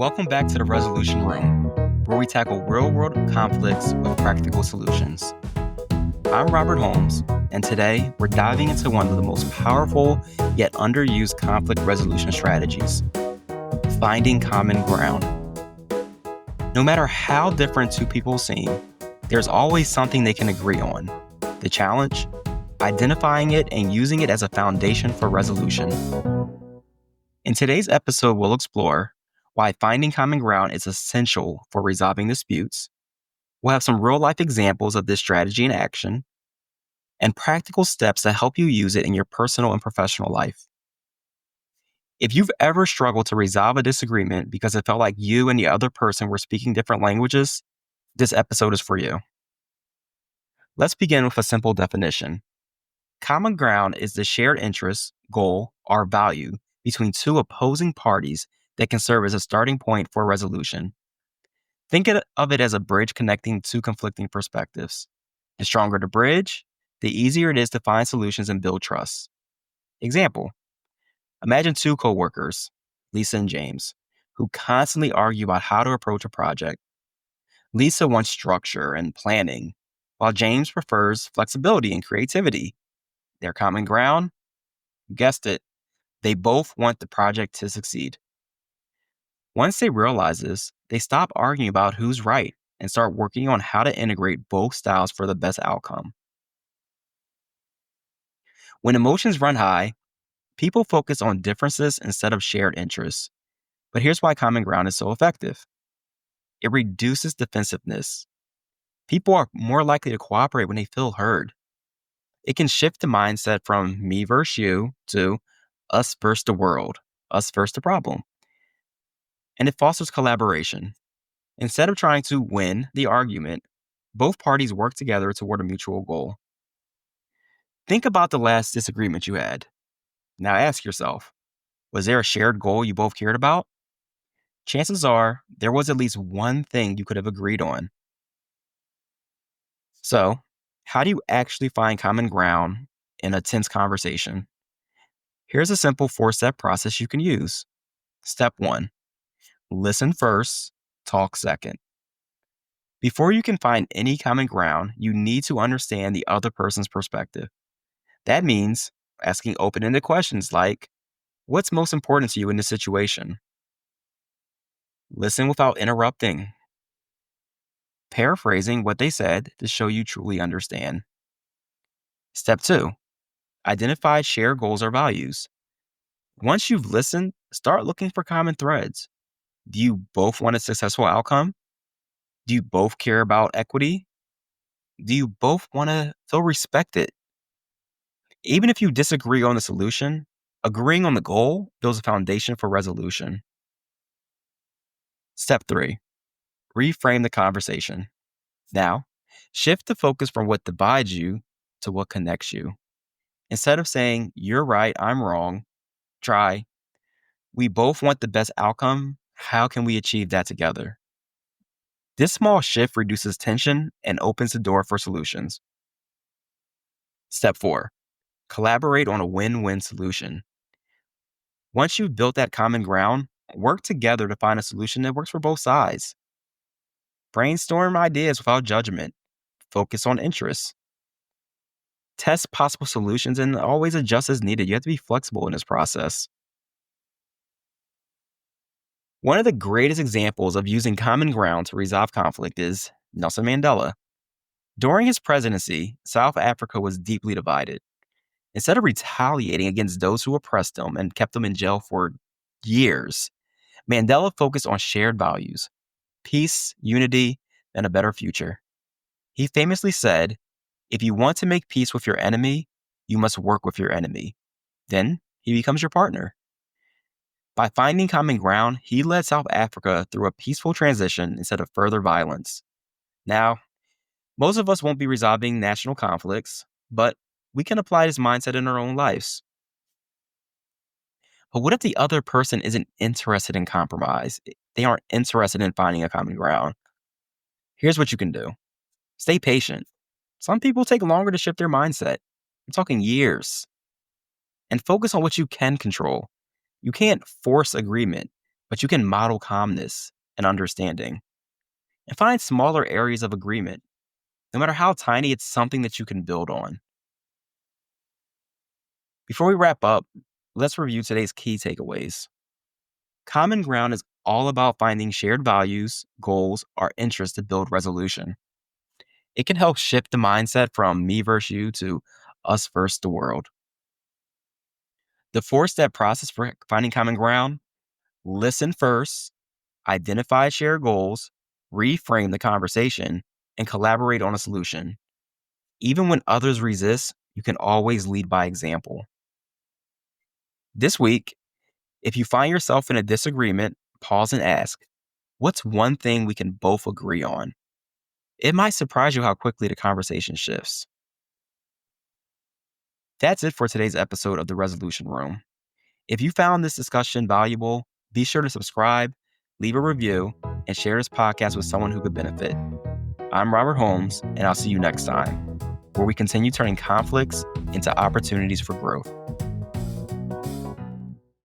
Welcome back to the Resolution Room, where we tackle real world conflicts with practical solutions. I'm Robert Holmes, and today we're diving into one of the most powerful yet underused conflict resolution strategies: finding common ground. No matter how different two people seem, there's always something they can agree on. The challenge? Identifying it and using it as a foundation for resolution. In today's episode, we'll explore why finding common ground is essential for resolving disputes. We'll have some real-life examples of this strategy in action and practical steps that help you use it in your personal and professional life. If you've ever struggled to resolve a disagreement because it felt like you and the other person were speaking different languages, this episode is for you. Let's begin with a simple definition. Common ground is the shared interest, goal, or value between two opposing parties that can serve as a starting point for resolution. Think of it as a bridge connecting two conflicting perspectives. The stronger the bridge, the easier it is to find solutions and build trust. Example: imagine two coworkers, Lisa and James, who constantly argue about how to approach a project. Lisa wants structure and planning, while James prefers flexibility and creativity. Their common ground? You guessed it. They both want the project to succeed. Once they realize this, they stop arguing about who's right and start working on how to integrate both styles for the best outcome. When emotions run high, people focus on differences instead of shared interests. But here's why common ground is so effective. It reduces defensiveness. People are more likely to cooperate when they feel heard. It can shift the mindset from me versus you to us versus the world, us versus the problem. And it fosters collaboration. Instead of trying to win the argument, both parties work together toward a mutual goal. Think about the last disagreement you had. Now ask yourself, was there a shared goal you both cared about? Chances are there was at least one thing you could have agreed on. So, how do you actually find common ground in a tense conversation? Here's a simple 4-step process you can use. Step 1, listen first, talk second. Before you can find any common ground, you need to understand the other person's perspective. That means asking open-ended questions like, what's most important to you in this situation? Listen without interrupting. Paraphrasing what they said to show you truly understand. Step 2, identify shared goals or values. Once you've listened, start looking for common threads. Do you both want a successful outcome? Do you both care about equity? Do you both want to feel respected? Even if you disagree on the solution, agreeing on the goal builds a foundation for resolution. Step 3, reframe the conversation. Now, shift the focus from what divides you to what connects you. Instead of saying, you're right, I'm wrong, try, we both want the best outcome. How can we achieve that together? This small shift reduces tension and opens the door for solutions. Step 4, collaborate on a win-win solution. Once you've built that common ground, work together to find a solution that works for both sides. Brainstorm ideas without judgment. Focus on interests. Test possible solutions and always adjust as needed. You have to be flexible in this process. One of the greatest examples of using common ground to resolve conflict is Nelson Mandela. During his presidency, South Africa was deeply divided. Instead of retaliating against those who oppressed him and kept him in jail for years, Mandela focused on shared values: peace, unity, and a better future. He famously said, if you want to make peace with your enemy, you must work with your enemy. Then he becomes your partner. By finding common ground, he led South Africa through a peaceful transition instead of further violence. Now, most of us won't be resolving national conflicts, but we can apply this mindset in our own lives. But what if the other person isn't interested in compromise? They aren't interested in finding a common ground. Here's what you can do. Stay patient. Some people take longer to shift their mindset. I'm talking years. And focus on what you can control. You can't force agreement, but you can model calmness and understanding and find smaller areas of agreement. No matter how tiny, it's something that you can build on. Before we wrap up, let's review today's key takeaways. Common ground is all about finding shared values, goals, or interests to build resolution. It can help shift the mindset from me versus you to us versus the world. The 4-step process for finding common ground: listen first, identify shared goals, reframe the conversation, and collaborate on a solution. Even when others resist, you can always lead by example. This week, if you find yourself in a disagreement, pause and ask, what's one thing we can both agree on? It might surprise you how quickly the conversation shifts. That's it for today's episode of The Resolution Room. If you found this discussion valuable, be sure to subscribe, leave a review, and share this podcast with someone who could benefit. I'm Robert Holmes, and I'll see you next time, where we continue turning conflicts into opportunities for growth.